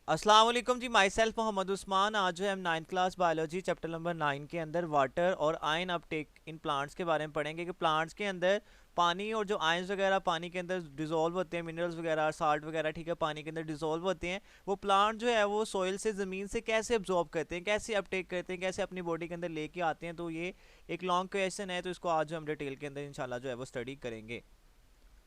अस्सलाम वालेकुम जी। Myself Mohammad Usman. आज जो है हम 9th class biology chapter number 9 के अंदर वाटर और आयन अपटेक इन प्लांट्स के बारे में पढ़ेंगे कि प्लांट्स के अंदर पानी और जो आयंस वगैरह पानी के अंदर डिजोल्व होते हैं, मिनरल्स वगैरह साल्ट वगैरह, ठीक है, पानी के अंदर डिजोल्व होते हैं, वो प्लांट जो है वो सोइल से ज़मीन से कैसे अब्जॉर्ब करते हैं, कैसे अपटेक करते हैं, कैसे अपनी बॉडी के अंदर लेके आते हैं। तो ये एक लॉन्ग क्वेश्चन है, तो इसको आज हम डिटेल के अंदर इंशाल्लाह जो है वो स्टडी करेंगे।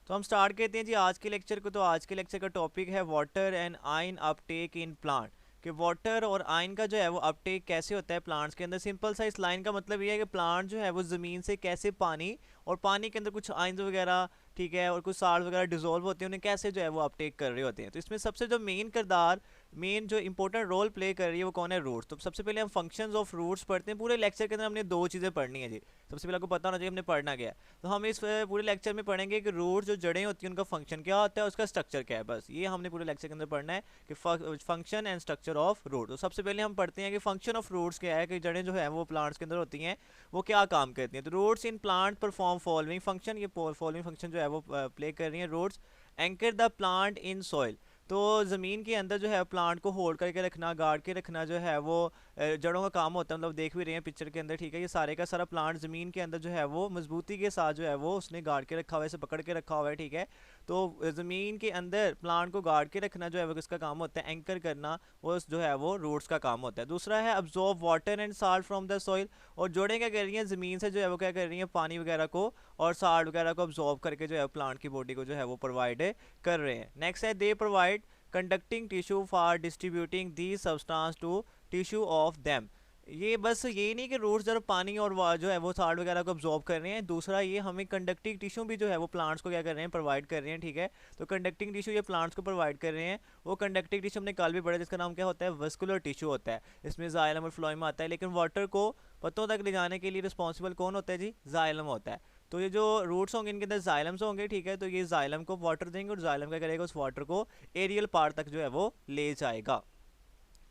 तो हम स्टार्ट करते हैं जी आज के लेक्चर को। तो आज के लेक्चर का टॉपिक है water and ion Uptake in plant, कि वाटर और आयन का जो है वो अपटेक कैसे होता है प्लांट्स के अंदर। सिंपल सा इस लाइन का मतलब ये है कि प्लांट जो है वो ज़मीन से कैसे पानी और पानी के अंदर कुछ आयन वगैरह, ठीक है, और कुछ साल्ट वगैरह डिजोल्व होते हैं, उन्हें कैसे जो है वो अपटेक कर रहे होते हैं। तो इसमें सबसे जो मेन किरदार, मेन जो इंपॉर्टेंट रोल प्ले कर रही है वो कौन है? रूट्स। तो सबसे पहले हम फंक्शंस ऑफ रूट्स पढ़ते हैं। पूरे लेक्चर के अंदर हमने दो चीज़ें पढ़नी है जी। सबसे पहले आपको पता होना चाहिए हमने पढ़ना क्या है। तो हम इस पूरे लेक्चर में पढ़ेंगे कि रूट जो जड़ें होती हैं उनका फंक्शन क्या होता है, उसका स्ट्रक्चर क्या है। बस ये हमने पूरे लेक्चर के अंदर पढ़ना है कि function and structure of root. तो सबसे पहले हम पढ़ते हैं कि फंक्शन ऑफ रूट्स क्या है, कि जड़ें जो है वो प्लांट्स के अंदर होती हैं वो क्या काम करती हैं। तो roots in plant perform following function, ये फॉलोइंग फंक्शन जो है वो प्ले कर रही है roots. Anchor the plant in soil, तो ज़मीन के अंदर जो है प्लांट को होल्ड करके रखना, गाड़ के रखना जो है वो जड़ों का काम होता है। मतलब देख भी रहे हैं पिक्चर के अंदर, ठीक है, ये सारे का सारा प्लांट ज़मीन के अंदर जो है वो मजबूती के साथ जो है वो उसने गाड़ के रखा हुआ है, इसे पकड़ के रखा हुआ है, ठीक है। तो ज़मीन के अंदर प्लांट को गाड़ के रखना जो है वो किसका काम होता है? एंकर करना, वो जो है वो रूट्स का काम होता है। दूसरा है absorb water and salt from the soil, और जोड़ें क्या कर रही हैं? ज़मीन से जो है वो क्या कर रही हैं? पानी वगैरह को और साल्ट वगैरह को अब्जॉर्ब करके जो है प्लांट की बॉडी को जो है वो प्रोवाइड कर रहे हैं। नेक्स्ट है they provide conducting tissue for distributing the substance to tissue of them. ये बस ये नहीं कि रूट्स जब पानी और जो है वो साल्ट वगैरह को अब्जॉर्ब कर रहे हैं, दूसरा ये हमें कंडक्टिंग टिश्यू भी जो है वो प्लांट्स को क्या कर रहे हैं? प्रोवाइड कर रहे हैं, ठीक है। तो कंडक्टिंग टिश्यू ये प्लांट्स को प्रोवाइड कर रहे हैं। वो कंडक्टिंग टिश्यू हमने कल भी पढ़ा, जिसका नाम क्या होता है? वस्कुलर टिश्यू होता है। इसमें जाइलम और फ्लोएम आता है, लेकिन वाटर को पत्तों तक ले जाने के लिए रिस्पॉन्सिबल कौन होता है जी? जाइलम होता है। तो ये जो रूट्स होंगे इनके अंदर जाइलम्स होंगे, ठीक है। तो ये जाइलम को वाटर देंगे और जाइलम क्या करेगा? उस वाटर को एरियल पार्ट तक जो है वो ले जाएगा।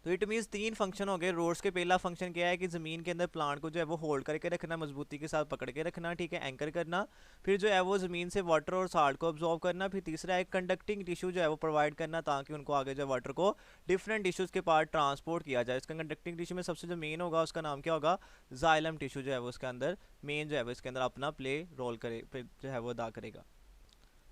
तो इट मीन्स तीन फंक्शन हो गए रूट्स के। पहला फंक्शन क्या है कि ज़मीन के अंदर प्लांट को जो है वो होल्ड करके रखना, मजबूती के साथ पकड़ के रखना, ठीक है, एंकर करना। फिर जो है वो ज़मीन से वाटर और साल्ट को अब्जॉर्व करना। फिर तीसरा है कंडक्टिंग टिश्यू जो है वो प्रोवाइड करना, ताकि उनको आगे जो वाटर को डिफरेंट टिश्यूज़ के पार्ट ट्रांसपोर्ट किया जाए। इसका कंडक्टिंग टिश्यू में सबसे जो मेन होगा उसका नाम क्या होगा? जाइलम टिश्यू जो है वो उसके अंदर मेन जो है वो इसके अंदर अपना प्ले रोल करे, जो है वो अदा करेगा।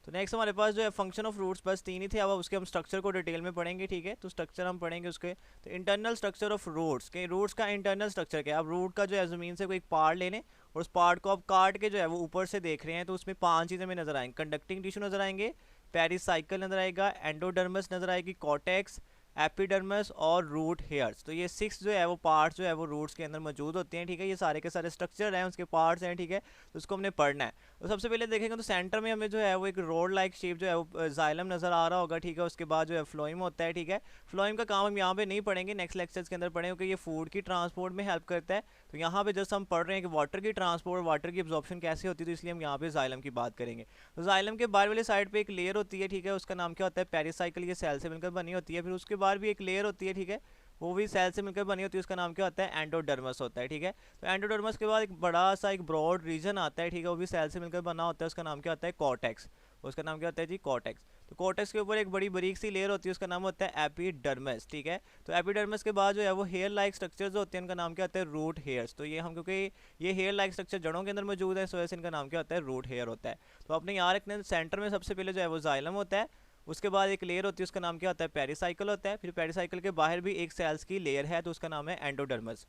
तो नेक्स्ट हमारे पास जो है फंक्शन ऑफ रूट्स बस तीन ही थे। अब उसके हम स्ट्रक्चर को डिटेल में पढ़ेंगे, ठीक है। तो स्ट्रक्चर हम पढ़ेंगे उसके। तो इंटरनल स्ट्रक्चर ऑफ रूट्स, के रूट्स का इंटरनल स्ट्रक्चर क्या है? अब रूट का जो है ज़मीन से कोई पार्ट ले लें और उस पार्ट को अब काट के जो है वो ऊपर से देख रहे हैं, तो उसमें पांच चीज़ें हमें नजर आएंगी। कंडक्टिंग टिश्यू नजर आएंगे, पेरिसाइकल नजर आएगा, एंडोडर्मस नजर आएगी, कॉटेक्स, एपिडर्मस और रूट हेयर्स। तो ये सिक्स जो है वो पार्ट्स जो है वो रूट्स के अंदर मौजूद होते हैं, ठीक है। ये सारे के सारे स्ट्रक्चर हैं, उसके पार्ट्स हैं, ठीक है। तो उसको हमने पढ़ना है। तो सबसे पहले देखेंगे तो सेंटर में हमें जो है वो एक रोड लाइक शेप जो है वो जाइलम नजर आ रहा होगा, ठीक है। उसके बाद जो है फ्लोइम होता है, ठीक है। फ्लोइम का काम हम यहाँ पे नहीं पढ़ेंगे, नेक्स्ट लेक्चर्स के अंदर पढ़ेंगे, क्योंकि ये फूड की ट्रांसपोर्ट में हेल्प करता है। तो यहाँ पे जस्ट हम पढ़ रहे हैं कि वाटर की ट्रांसपोर्ट, वाटर की एब्जॉर्प्शन कैसे होती है, तो इसलिए हम यहाँ पे जाइलम की बात करेंगे। तो जाइलम के बाहर वाले साइड पे एक लेयर होती है, ठीक है, उसका नाम क्या होता है? पेरिसाइकिल। ये सेल से मिलकर बनी होती है। फिर उसके बाद भी एक लेयर होती है, ठीक है, वो भी सेल से मिलकर बनी होती है, उसका नाम क्या होता है? एंडोडर्मस होता है, ठीक है। तो एंडोडर्मस के बाद एक बड़ा सा एक ब्रॉड रीजन आता है, ठीक है, वो भी सेल से मिलकर बना होता है, उसका नाम क्या होता है? कॉर्टेक्स। उसका नाम क्या होता है जी? कॉर्टेक्स। तो कॉर्टेक्स के ऊपर एक बड़ी बारीक सी लेयर होती है, उसका नाम होता है एपिडर्मिस, ठीक है। तो एपिडर्मिस के बाद जो है वो हेयर लाइक स्ट्रक्चर्स होते हैं, उनका नाम क्या होता है? Root hairs. तो ये हम, क्योंकि ये हेयर लाइक स्ट्रक्चर जड़ों के अंदर मौजूद है, इस वजह से इनका नाम क्या होता है? रूट हेयर होता है। तो अपने यहाँ रखने सेंटर में सबसे पहले जो है वो जाइलम होता है। उसके बाद एक लेयर होती है, उसका नाम क्या होता है? पेरिसाइकिल होता है। फिर पेरिसाइकिल के बाहर भी एक सेल्स की लेयर है, तो उसका नाम है एंडोडर्मस।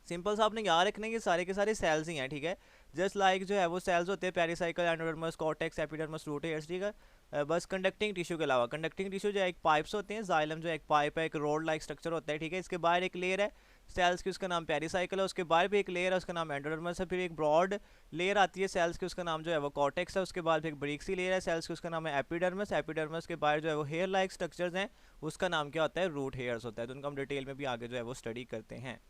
सिंपल सा आपने याद रखना है कि सारे के सारे सेल्स ही हैं, ठीक है। जस्ट लाइक जो है वो सेल्स होते हैं, pericycle, endodermis, cortex, epidermis, root hairs, ठीक है। बस कंडक्टिंग टिश्यू के अलावा, कंडक्टिंग टिश्यू जो है एक पाइप्स होते हैं, जाइलम जो है एक पाइप है, एक रोड लाइक स्ट्रक्चर होता है, ठीक है। इसके बाहर एक लेयर है सेल्स की, उसका नाम पेरिसाइकिल है। उसके बाहर भी एक लेयर है, उसका नाम एंडोडर्मस है। फिर एक ब्रॉड लेयर आती है सेल्स की, उसका नाम जो है वो कॉर्टेक्स है। उसके बाद फिर एक ब्रीक सी लेयर है सेल्स की, उसका नाम है एपिडर्मस। एपिडर्मस के बाहर जो है वो हेयर लाइक स्ट्रक्चर्स हैं, उसका नाम क्या होता है? रूट हेयर्स होता है। तो उनका हम डिटेल में भी आगे जो है वो स्टडी करते हैं।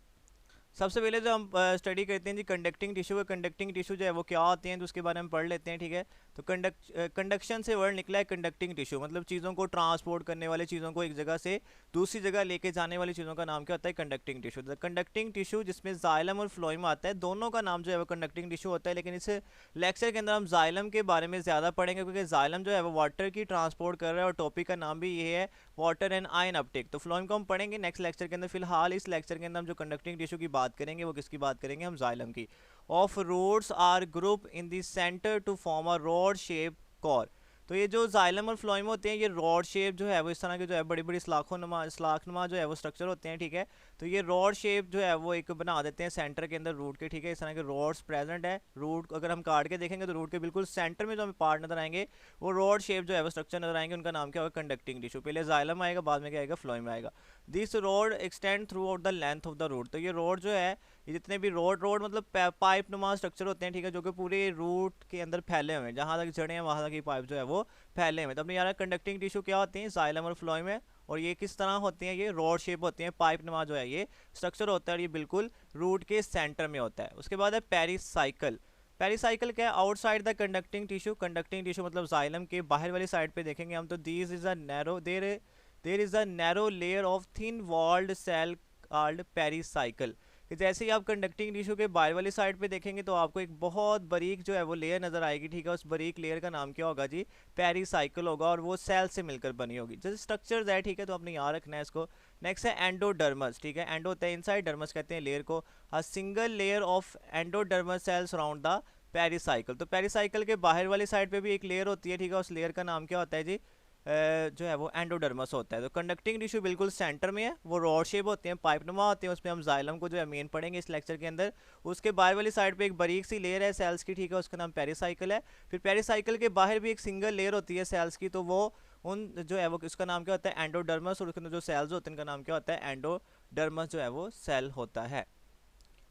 सबसे पहले जो हम स्टडी करते हैं जी कंडक्टिंग टिश्यू है। कंडक्टिंग टिश्यू जो है वो क्या होते हैं, तो उसके बारे में पढ़ लेते हैं, ठीक है। तो कंडक्शन से वर्ड निकला है कंडक्टिंग टिश्यू, मतलब चीज़ों को ट्रांसपोर्ट करने वाले, चीज़ों को एक जगह से दूसरी जगह लेके जाने वाली चीज़ों का नाम क्या होता है, conducting tissue. The conducting tissue जिसमें जाइलम और फ्लोएम आता है, दोनों का नाम जो है वो कंडक्टिंग टिश्यू होता है। लेकिन इस लेक्चर के अंदर हम जाइलम के बारे में ज़्यादा पढ़ेंगे, क्योंकि जाइलम जो है वो वाटर की ट्रांसपोर्ट कर रहा है और टॉपिक का नाम भी ये है वाटर एंड आयन अपटेक। तो फ्लोएम को हम पढ़ेंगे नेक्स्ट लेक्चर के अंदर। फिलहाल इस लेक्चर के अंदर हम जो कंडक्टिंग टिश्यू की बात करेंगे वो किसकी बात करेंगे, हम जाइलम की। Of rods are group in the centre to form a rod shape core. तो ये जो जाइलम और फ्लोएम होते हैं, ये रॉड शेप जो है वो इस तरह के जो है बड़ी बड़ी सलाखनुमा जो है वो स्ट्रक्चर होते हैं, ठीक है। तो ये रॉड शेप जो है वो एक बना देते हैं सेंटर के अंदर रूट के, ठीक है। इस तरह के रॉड्स प्रेजेंट है। रूट अगर हम काट के देखेंगे तो रूट के बिल्कुल सेंटर में जो हमें पार्ट नजर आएंगे वो रॉड शेप जो है वो स्ट्रक्चर नजर आएंगे, उनका नाम क्या होगा, कंडक्टिंग टिश्यू। पहले जाइलम आएगा, बाद में क्या आएगा, फ्लोएम आएगा। This rod extend throughout the length of the root. तो ये रॉड जो है, ये जितने भी रोड मतलब पाइप नुमा स्ट्रक्चर होते हैं, ठीक है, जो कि पूरे रूट के अंदर फैले हुए हैं, जहाँ तक जड़ें हैं वहाँ तक ये पाइप जो है वो फैले हुए हैं। तो अपने यार कंडक्टिंग टिश्यू क्या होते हैं, जाइलम और फ्लोएम है, और ये किस तरह होते हैं, ये रॉड शेप होते हैं, पाइप नुमा जो है ये स्ट्रक्चर होता है, और ये बिल्कुल रूट के सेंटर में होता है। उसके बाद है पेरिसाइकिल। पेरिसाइकिल क्या है, outside the conducting tissue. Conducting tissue मतलब जाइलम के बाहर वाली साइड पे देखेंगे हम, तो this is a narrow there is a narrow layer of thin walled cell called pericycle. कि जैसे ही आप कंडक्टिंग टिश्यू के बाहर वाली साइड पे देखेंगे तो आपको एक बहुत बारीक जो है वो लेयर नजर आएगी, ठीक है। उस बारीक लेयर का नाम क्या होगा जी, पेरिसाइकिल होगा, और वो सेल से मिलकर बनी होगी। जैसे स्ट्रक्चर्स है, ठीक है, तो आपने याद रखना है इसको। नेक्स्ट है एंडोडर्मस, ठीक है। एंडो होता है इनसाइड, डर्मस कहते हैं लेयर को। A single layer of endodermis cells around the pericycle. तो पेरिसाइकिल के बाहर वाली साइड पे भी एक लेयर होती है, ठीक है। उस लेयर का नाम क्या होता है जी, जो है वो एंडोडर्मस होता है। तो कंडक्टिंग टिश्यू बिल्कुल सेंटर में है, वो रॉड शेप होते हैं, पाइप नुमा होते हैं, उसमें हम जाइलम को जो है मेन पढ़ेंगे इस लेक्चर के अंदर। उसके बाहर वाली साइड पे एक बारीक सी लेयर है सेल्स की, ठीक है, उसका नाम पेरिसाइकिल है। फिर पेरिसाइकिल के बाहर भी एक सिंगल लेयर होती है सेल्स की, तो वो उन जो है वो उसका नाम क्या होता है, एंडोडर्मस, और उसके अंदर जो सेल्स होते हैं उनका नाम क्या होता है, एंडोडर्मस जो है वो सेल होता है।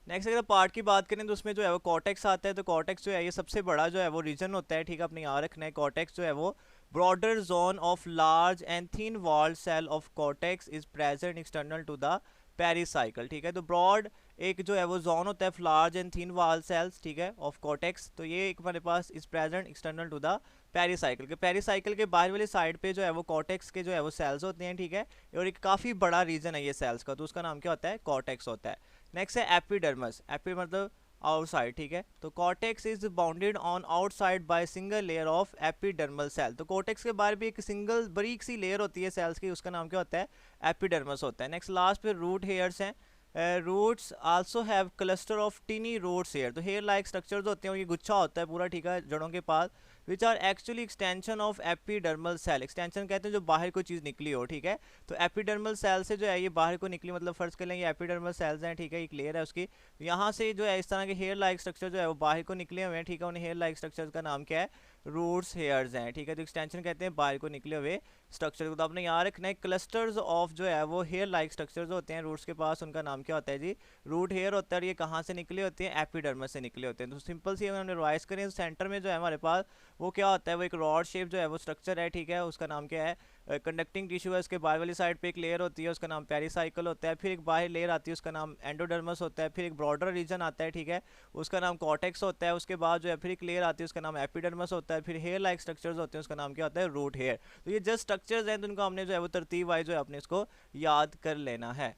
नेक्स्ट अगर पार्ट की बात करें तो उसमें जो है वो कॉर्टेक्स आता है। तो कॉर्टेक्स जो है ये सबसे बड़ा जो है वो रीजन होता है, ठीक है, अपने याद रखना है। कॉर्टेक्स जो है वो broader zone of large and thin walled cell of cortex is present external to the pericycle, ठीक है। तो ब्रॉड एक जो है वो जोन होता है large and thin wall cells, ठीक है, ऑफ कॉर्टेक्स। तो ये एक हमारे पास is present external to the pericycle के। पेरिसाइकिल के बाहर वाली साइड पे जो है वो कॉर्टेक्स के जो है वो सेल्स होते हैं, ठीक है, और एक काफ़ी बड़ा रीजन है ये सेल्स का, तो उसका नाम क्या होता है, कॉर्टेक्स होता है। नेक्स्ट है एपिडर्मस। एपी मतलब आउटसाइड, ठीक है। तो cortex is bounded on outside by single layer of epidermal cell. तो कॉर्टेक्स के बाहर भी एक सिंगल बारीक सी लेयर होती है सेल्स की, उसका नाम क्या होता है, एपिडर्मस होता है। नेक्स्ट लास्ट पे रूट हेयर्स हैं। Roots also have cluster of tiny roots hair. तो हेयर लाइक स्ट्रक्चर्स होते हैं और ये गुच्छा होता है पूरा, ठीक है, जड़ों के पास, which are actually extension of epidermal cell. Extension कहते हैं जो बाहर कोई चीज़ निकली हो, ठीक है। तो एपिडर्मल सेल से जो है ये बाहर को निकली, मतलब फर्ज कर लें ये एपिडर्मल सेल्स हैं, ठीक है, एक लेयर है उसकी, यहाँ से जो है इस तरह के हेयर लाइक स्ट्रक्चर जो है वो बाहर को निकले हुए हैं, ठीक है। उन हेयर लाइक स्ट्रक्चर का नाम क्या है, रूट्स हेयर्स हैं, ठीक है। तो एक्सटेंशन कहते हैं बाहर को निकले हुए स्ट्रक्चर को। तो आपने याद रखना है क्लस्टर्स ऑफ जो है वो हेयर लाइक स्ट्रक्चर्स होते हैं रूट्स के पास, उनका नाम क्या होता है जी, रूट हेयर होता है। और ये कहाँ से निकले होते हैं, एपिडर्मस से निकले होते हैं। तो सिंपल सी अगर हमने रिवाइज करें तो सेंटर में जो है हमारे पास वो क्या होता है, वो एक रॉड शेप जो है वो स्ट्रक्चर है, ठीक है, उसका नाम क्या है, कंडक्टिंग टिश्यू है। उसके बाहर वाली साइड पे एक लेयर होती है, उसका नाम पेरिसाइकिल होता है। फिर एक बाहर लेयर आती है, उसका नाम एंडोडर्मस होता है। फिर एक ब्रॉडर रीजन आता है, ठीक है, उसका नाम कॉर्टेक्स होता है। उसके बाद जो है फिर एक लेयर आती है, उसका नाम एपिडर्मस होता है। फिर हेयर लाइक स्ट्रक्चर्स होते हैं, उसका नाम क्या होता है, रूट हेयर। तो ये जस्ट स्ट्रक्चर्स हैं, तो उनको हमने जो है वो तरतीब वाइज जो है अपने इसको याद कर लेना है।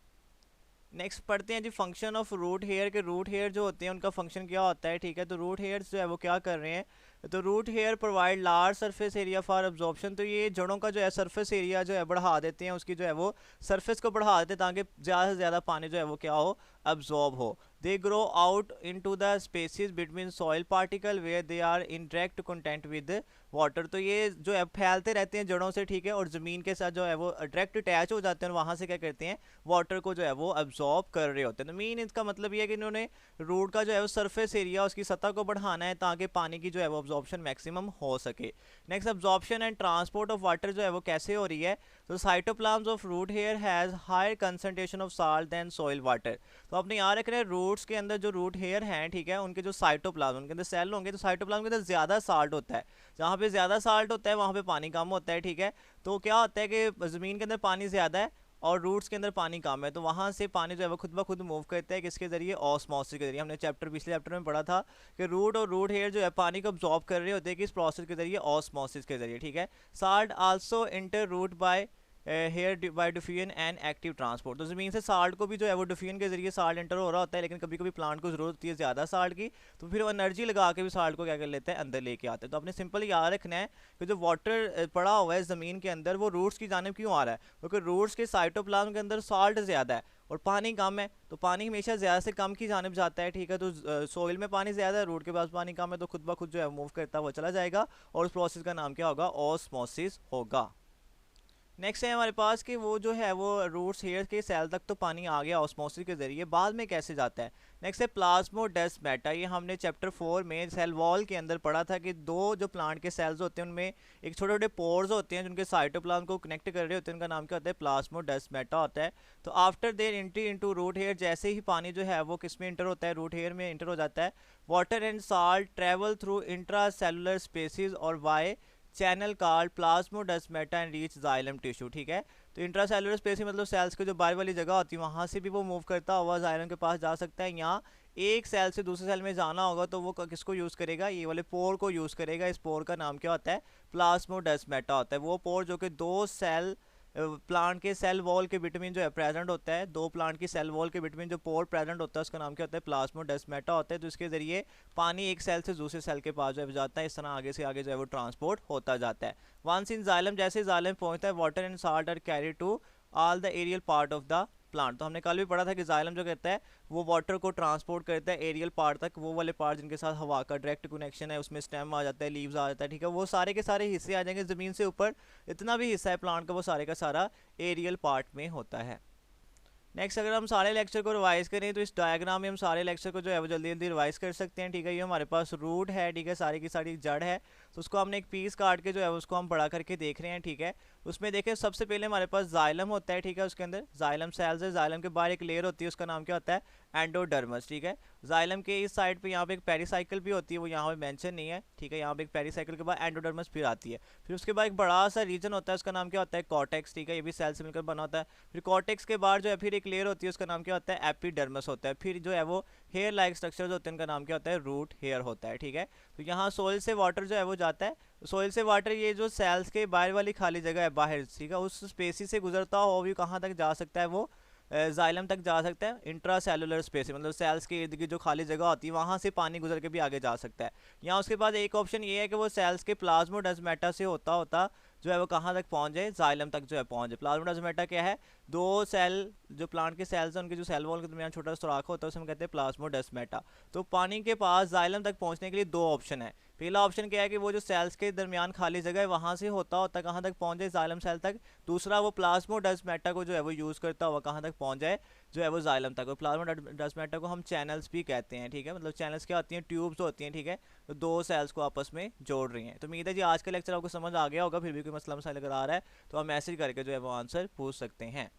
नेक्स्ट पढ़ते हैं जी फंक्शन ऑफ रूट हेयर के। रूट हेयर जो होते हैं उनका फंक्शन क्या होता है, ठीक है। तो रूट हेयर्स जो है वो क्या कर रहे हैं, तो root hair provide large surface area for absorption. तो ये जड़ों का जो है सरफेस एरिया जो है बढ़ा देते हैं, उसकी जो है वो सरफेस को बढ़ा देते हैं ताकि ज़्यादा से ज़्यादा पानी जो है वो क्या हो, अब्जॉर्ब हो। They grow out into the spaces between soil particle where they are in direct contact with water. तो ये जो है फैलते रहते हैं जड़ों से, ठीक है, और ज़मीन के साथ जो है वो डायरेक्ट अटैच हो जाते हैं, और वहाँ से क्या करते हैं, वाटर को जो है वो अब्जॉर्ब कर रहे होते हैं। तो मीन इसका मतलब ये है कि इन्होंने रूट का जो है वो सरफेस एरिया, उसकी सतह को बढ़ाना है ताकि पानी की जो है वो अब्जॉर्प्शन मैक्सिमम हो सके। Next absorption and transport of water जो है वो कैसे हो रही है, तो cytoplasm of root hair has higher concentration of salt than soil water. तो आपने यहाँ रख रहे हैं रूट्स के अंदर जो रूट हेयर हैं, ठीक है, उनके जो साइटोप्लाज्म, उनके अंदर सेल होंगे, तो साइटोप्लाज्म के अंदर ज़्यादा साल्ट होता है। जहाँ पे ज़्यादा साल्ट होता है वहाँ पे पानी कम होता है, ठीक है। तो क्या होता है कि ज़मीन के अंदर पानी ज़्यादा है और रूट्स के अंदर पानी कम है, तो वहाँ से पानी जो है वो खुद ब खुद मूव करता है किसके जरिए, ऑस्मोसिस के जरिए। हमने पिछले चैप्टर में पढ़ा था कि रूट और रूट हेयर जो है पानी को अब्जॉर्ब कर रहे होते हैं किस प्रोसेस के जरिए, ऑस्मोसिस के जरिए, ठीक है। Salt also enter root by hair by diffusion and active transport. तो ज़मीन से साल्ट को भी जो है वो डिफ्यूजन के जरिए साल्ट इंटर हो रहा होता है, लेकिन कभी कभी प्लांट को ज़रूरत होती है ज़्यादा साल्ट की, तो फिर वो एनर्जी लगा के भी साल्ट को क्या कर लेते हैं, अंदर लेके आते हैं। तो आपने सिंपल याद रखना है कि जो वाटर पड़ा हुआ है ज़मीन के अंदर वो रूट्स की जानिब क्यों आ रहा है, क्योंकि रूट्स के साइटोप्लाज्म के अंदर साल्ट ज़्यादा है और पानी कम है, तो पानी हमेशा ज़्यादा से कम की जानिब जाता है, ठीक है। तो सोइल में पानी ज़्यादा है, रूट के पास पानी कम है, तो खुद ब खुद जो है मूव करता हुआ चला जाएगा और उस प्रोसेस का नाम क्या होगा, ऑस्मोसिस होगा। नेक्स्ट है हमारे पास कि वो जो है वो रूट्स हेयर के सेल तक तो पानी आ गया ऑस्मोसिस के जरिए, बाद में कैसे जाता है। नेक्स्ट है प्लाज्मोडेस्माटा। ये हमने चैप्टर 4 में सेल वॉल के अंदर पढ़ा था कि दो जो प्लांट के सेल्स होते हैं उनमें एक छोटे छोटे पोर्स होते हैं जिनके साइटोप्लाज्म को कनेक्ट कर रहे होते हैं, उनका नाम क्या होता है, प्लाज्मोडेस्माटा होता है। तो after their entry into root hair, जैसे ही पानी जो है वो किस में इंटर होता है, रूट हेयर में इंटर हो जाता है, water and salt travel through intracellular spaces और via channel called plasmodesmata and reach xylem tissue, ठीक है। तो इंट्रासेलुलर स्पेस मतलब सेल्स की जो बाहर वाली जगह होती है वहाँ से भी वो मूव करता हुआ जाइलम के पास जा सकता है। यहाँ एक सेल से दूसरे सेल में जाना होगा तो वो किसको यूज़ करेगा, ये वाले पोर को यूज़ करेगा। इस पोर का नाम क्या होता है, प्लाज्मोडेस्माटा होता है। वो पोर जो कि दो सेल प्लांट के सेल वॉल के बिटवीन जो है प्रेजेंट होता है, दो प्लांट की सेल वॉल के बिटवीन जो पोर प्रेजेंट होता है उसका नाम क्या होता है, प्लाज्मोडेस्माटा होता है। तो इसके जरिए पानी एक सेल से दूसरे सेल के पास जो है जाता है, इस तरह आगे से आगे जो है वो ट्रांसपोर्ट होता जाता है। वंस इन जाइलम, जैसे जाइलम पहुंचता है, water and salt are carry to all the aerial part of the plant. तो हमने कल भी पढ़ा था कि जाइलम जो कहता है वो वाटर को ट्रांसपोर्ट करता है एरियल पार्ट तक, वो वाले पार्ट जिनके साथ हवा का डायरेक्ट कनेक्शन है, उसमें स्टेम आ जाता है, लीव्स आ जाता है, ठीक है। वो सारे के सारे हिस्से आ जाएंगे ज़मीन से ऊपर, इतना भी हिस्सा है प्लांट का वो सारे का सारा एरियल पार्ट में होता है। नेक्स्ट अगर हम सारे लेक्चर को रिवाइज करें तो इस डायग्राम में हम सारे लेक्चर को जो है वो जल्दी जल्दी रिवाइज कर सकते हैं, ठीक है। ये हमारे पास रूट है, ठीक है, सारी की सारी जड़ है, तो उसको हमने एक पीस काट के जो है उसको हम बड़ा करके देख रहे हैं, ठीक है। उसमें देखें सबसे पहले हमारे पास जाइलम होता है, ठीक है, उसके अंदर जाइलम सेल्स है, जाइलम के बाहर एक लेयर होती है उसका नाम क्या होता है, एंडोडर्मस, ठीक है। जाइलम के इस साइड पे यहाँ पे एक पेरिसाइकिल भी होती है, वो यहाँ पे मेंशन नहीं है, ठीक है। यहाँ पे एक पेरिसाइकिल के बाद एंडोडर्मस फिर आती है, फिर उसके बाद एक बड़ा सा रीजन होता है उसका नाम क्या होता है, कॉर्टेक्स, ठीक है, ये भी सेल से मिलकर बना होता है। फिर कॉर्टेक्स के बाद जो है फिर एक लेयर होती है उसका नाम क्या होता है, एपिडर्मस होता है। फिर जो है वो हेयर लाइक स्ट्रक्चर्स होते हैं उनका नाम क्या होता है, रूट हेयर होता है, ठीक है। तो यहाँ सोइल से वाटर जो है वो जाता है, सोइल से वाटर ये जो सेल्स के बाहर वाली खाली जगह है बाहर, ठीक है, उस स्पेसी से गुजरता हो भी कहाँ तक जा सकता है, वो जाइलम तक जा सकता है। इंट्रा सेलुलर स्पेस मतलब सेल्स के इर्द गिर्द जो खाली जगह होती है वहाँ से पानी गुजर के भी आगे जा सकता है। यहाँ उसके बाद एक ऑप्शन ये है कि वो सेल्स के प्लाज्मोडेस्माटा से होता होता जो है वो कहाँ तक पहुँच जाए, जाइलम तक जो है पहुँच जाए। प्लाज्मोडेस्माटा क्या है, दो सेल जो प्लांट के सेल्स हैं उनके जो सेल वॉल के दरमियान छोटा सुराख होता है उसे हम कहते हैं प्लाज्मोडेस्माटा। तो पानी के पास जाइलम तक पहुँचने के लिए दो ऑप्शन है। पहला ऑप्शन क्या है कि वो जो सेल्स के दरमियान खाली जगह है वहाँ से होता होता कहाँ तक पहुँच जाए, जाइलम सेल तक। दूसरा वो प्लाज्मोडेस्माटा को जो है वो यूज़ करता हुआ कहाँ तक पहुँच जाए, जो है वो जाइलम तक। और प्लाज्मोडेस्माटा को हम चैनल्स भी कहते हैं, ठीक है, मतलब चैनल्स क्या होती हैं, ट्यूब्स होती हैं, ठीक है, तो दो सेल्स को आपस में जोड़ रही हैं। तो उम्मीद है जी आज का लेक्चर आपको समझ आ गया होगा, फिर भी कोई मसला मसाइल अगर आ रहा है तो आप मैसेज करके जो है वो आंसर पूछ सकते हैं।